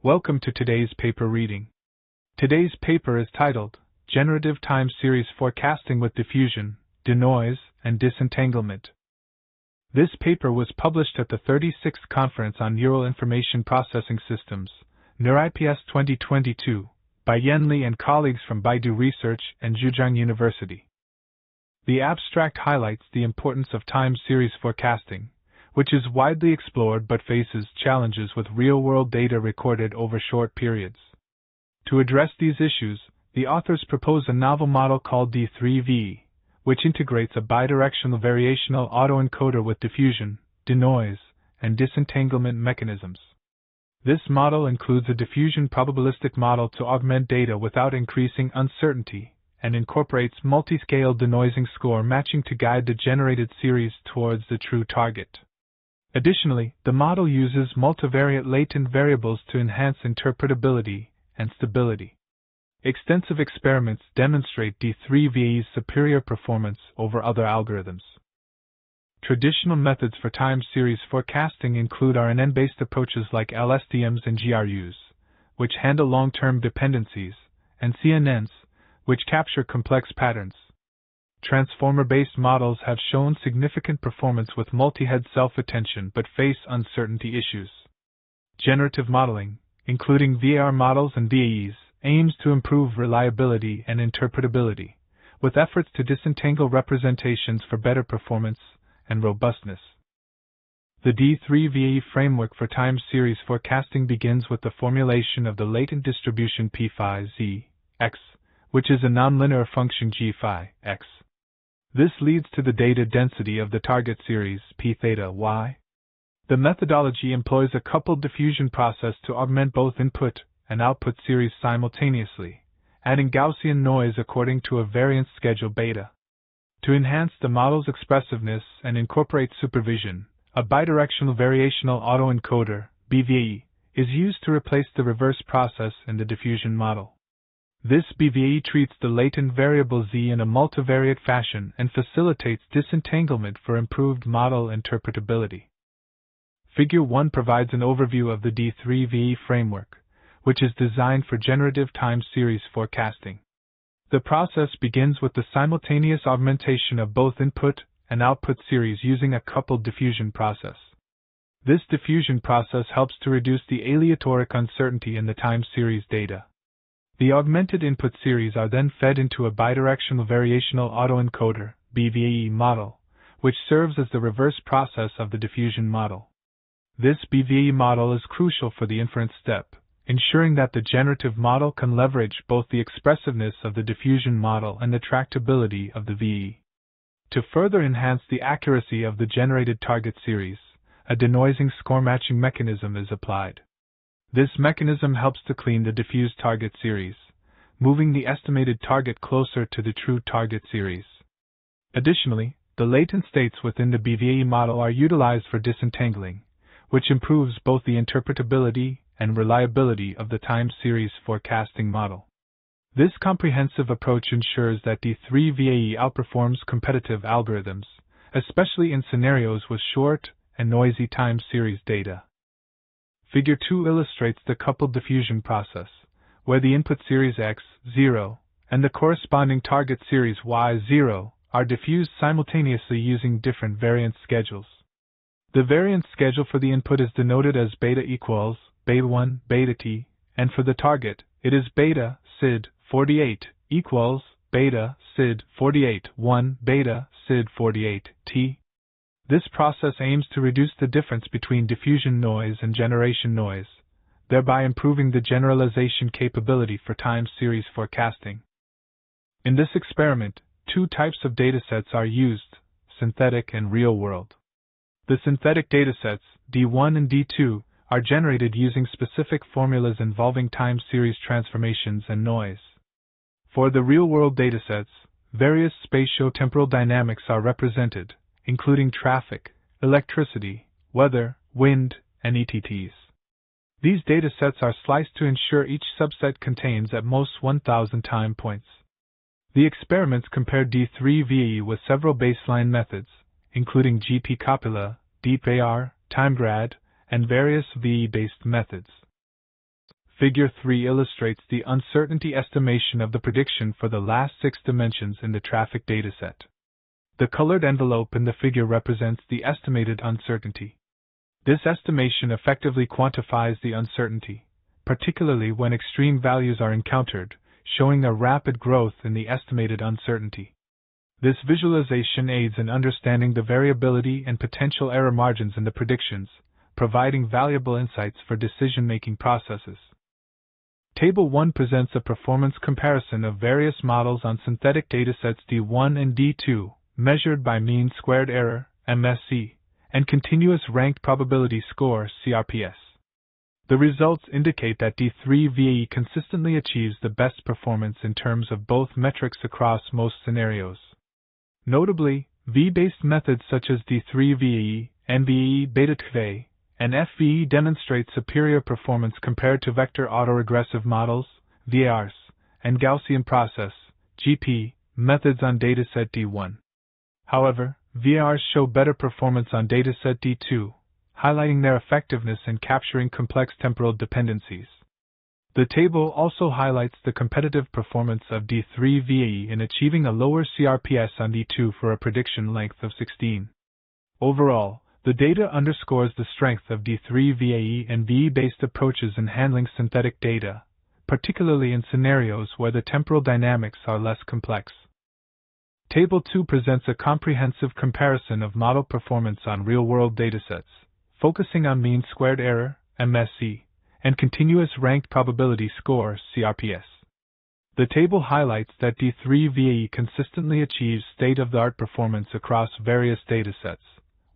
Welcome to today's paper reading. Today's paper is titled, Generative Time Series Forecasting with Diffusion, Denoise, and Disentanglement. This paper was published at the 36th Conference on Neural Information Processing Systems, NeurIPS 2022, by Yan Li and colleagues from Baidu Research and Xinjiang University. The abstract highlights the importance of time series forecasting, which is widely explored but faces challenges with real-world data recorded over short periods. To address these issues, the authors propose a novel model called D3VE, which integrates a bidirectional variational auto-encoder with diffusion, denoise, and disentanglement mechanisms. This model includes a diffusion probabilistic model to augment data without increasing uncertainty, and incorporates multi-scale denoising score matching to guide the generated series towards the true target. Additionally, the model uses multivariate latent variables to enhance interpretability and stability. Extensive experiments demonstrate D3VE's superior performance over other algorithms. Traditional methods for time series forecasting include RNN-based approaches like LSTMs and GRUs, which handle long-term dependencies, and CNNs, which capture complex patterns. Transformer-based models have shown significant performance with multi-head self-attention but face uncertainty issues. Generative modeling, including VAR models and BVAEs, aims to improve reliability and interpretability, with efforts to disentangle representations for better performance and robustness. The D3VAE framework for time series forecasting begins with the formulation of the latent distribution P phi z x, which is a nonlinear function g phi x. This leads to the data density of the target series P theta y. The methodology employs a coupled diffusion process to augment both input and output series simultaneously, adding Gaussian noise according to a variance schedule beta. To enhance the model's expressiveness and incorporate supervision, a bidirectional variational auto-encoder (BVAE) is used to replace the reverse process in the diffusion model. This BVAE treats the latent variable z in a multivariate fashion and facilitates disentanglement for improved model interpretability. Figure 1 provides an overview of the D3VAE framework, which is designed for generative time series forecasting. The process begins with the simultaneous augmentation of both input and output series using a coupled diffusion process. This diffusion process helps to reduce the aleatoric uncertainty in the time series data. The augmented input series are then fed into a bidirectional variational auto-encoder (BVAE) model, which serves as the reverse process of the diffusion model. This BVAE model is crucial for the inference step, ensuring that the generative model can leverage both the expressiveness of the diffusion model and the tractability of the VAE. To further enhance the accuracy of the generated target series, a denoising score matching mechanism is applied. This mechanism helps to clean the diffused target series, moving the estimated target closer to the true target series. Additionally, the latent states within the BVAE model are utilized for disentangling, which improves both the interpretability and reliability of the time series forecasting model. This comprehensive approach ensures that D3VAE outperforms competitive algorithms, especially in scenarios with short and noisy time series data. Figure 2 illustrates the coupled diffusion process, where the input series x0 and the corresponding target series y0 are diffused simultaneously using different variance schedules. The variance schedule for the input is denoted as beta equals beta1 beta t, and for the target, it is beta sid 48 equals beta sid 48 1 beta sid 48 t. This process aims to reduce the difference between diffusion noise and generation noise, thereby improving the generalization capability for time series forecasting. In this experiment, two types of datasets are used, synthetic and real-world. The synthetic datasets, D1 and D2, are generated using specific formulas involving time series transformations and noise. For the real-world datasets, various spatio-temporal dynamics are represented, including traffic, electricity, weather, wind, and ETTs. These datasets are sliced to ensure each subset contains at most 1,000 time points. The experiments compared D3VAE with several baseline methods, including GP copula, DeepAR, TimeGrad, and various VE-based methods. Figure 3 illustrates the uncertainty estimation of the prediction for the last 6 dimensions in the traffic dataset. The colored envelope in the figure represents the estimated uncertainty. This estimation effectively quantifies the uncertainty, particularly when extreme values are encountered, showing a rapid growth in the estimated uncertainty. This visualization aids in understanding the variability and potential error margins in the predictions, providing valuable insights for decision-making processes. Table 1 presents a performance comparison of various models on synthetic datasets D1 and D2, measured by mean squared error, MSE, and continuous ranked probability score, CRPS. The results indicate that D3 VAE consistently achieves the best performance in terms of both metrics across most scenarios. Notably, V-based methods such as D3 VAE, NVAE, BVAE, and FVE demonstrate superior performance compared to vector autoregressive models, VARs, and Gaussian process, GP, methods on dataset D1. However, VARs show better performance on dataset D2, highlighting their effectiveness in capturing complex temporal dependencies. The table also highlights the competitive performance of D3 VAE in achieving a lower CRPS on D2 for a prediction length of 16. Overall, the data underscores the strength of D3 VAE and VE-based approaches in handling synthetic data, particularly in scenarios where the temporal dynamics are less complex. Table 2 presents a comprehensive comparison of model performance on real-world datasets, focusing on mean squared error, MSE, and continuous ranked probability score, CRPS. The table highlights that D3 VAE consistently achieves state-of-the-art performance across various datasets,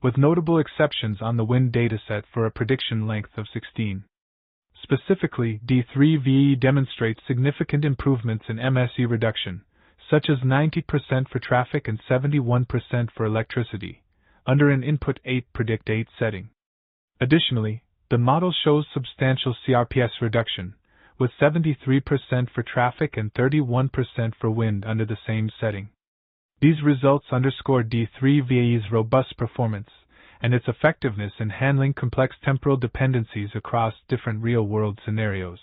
with notable exceptions on the WIND dataset for a prediction length of 16. Specifically, D3 VAE demonstrates significant improvements in MSE reduction, such as 90% for traffic and 71% for electricity, under an input 8 predict 8 setting. Additionally, the model shows substantial CRPS reduction, with 73% for traffic and 31% for wind under the same setting. These results underscore D3 VAE's robust performance and its effectiveness in handling complex temporal dependencies across different real-world scenarios.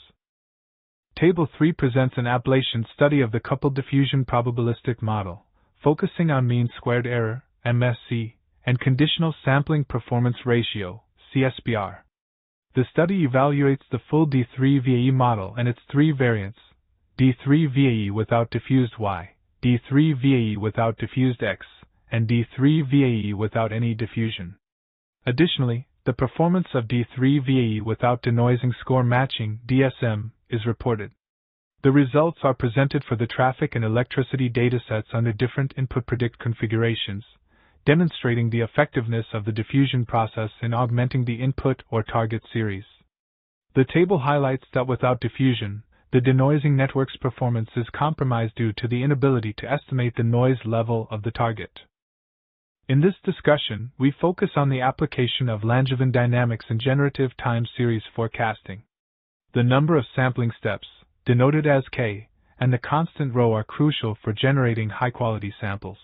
Table 3 presents an ablation study of the coupled diffusion probabilistic model, focusing on mean squared error, MSE, and conditional sampling performance ratio, CSPR. The study evaluates the full D3 VAE model and its 3 variants: D3 VAE without diffused Y, D3 VAE without diffused X, and D3 VAE without any diffusion. Additionally, the performance of D3 VAE without denoising score matching, DSM, is reported. The results are presented for the traffic and electricity datasets under different input predict configurations, demonstrating the effectiveness of the diffusion process in augmenting the input or target series. The table highlights that without diffusion, the denoising network's performance is compromised due to the inability to estimate the noise level of the target. In this discussion, we focus on the application of Langevin dynamics in generative time series forecasting. The number of sampling steps, denoted as K, and the constant rho are crucial for generating high-quality samples.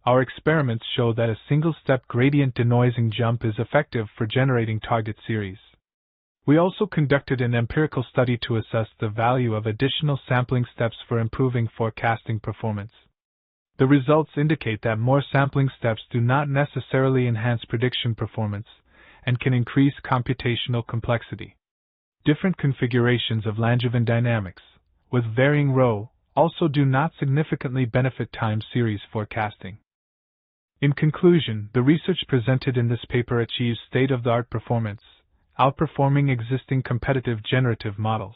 Our experiments show that a single-step gradient denoising jump is effective for generating target series. We also conducted an empirical study to assess the value of additional sampling steps for improving forecasting performance. The results indicate that more sampling steps do not necessarily enhance prediction performance and can increase computational complexity. Different configurations of Langevin dynamics, with varying rho, also do not significantly benefit time series forecasting. In conclusion, the research presented in this paper achieves state-of-the-art performance, outperforming existing competitive generative models.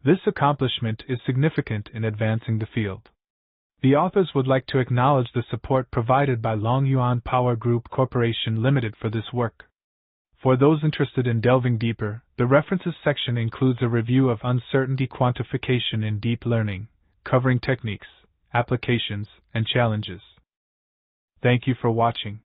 This accomplishment is significant in advancing the field. The authors would like to acknowledge the support provided by Longyuan Power Group Corporation Limited for this work. For those interested in delving deeper, the references section includes a review of uncertainty quantification in deep learning, covering techniques, applications, and challenges. Thank you for watching.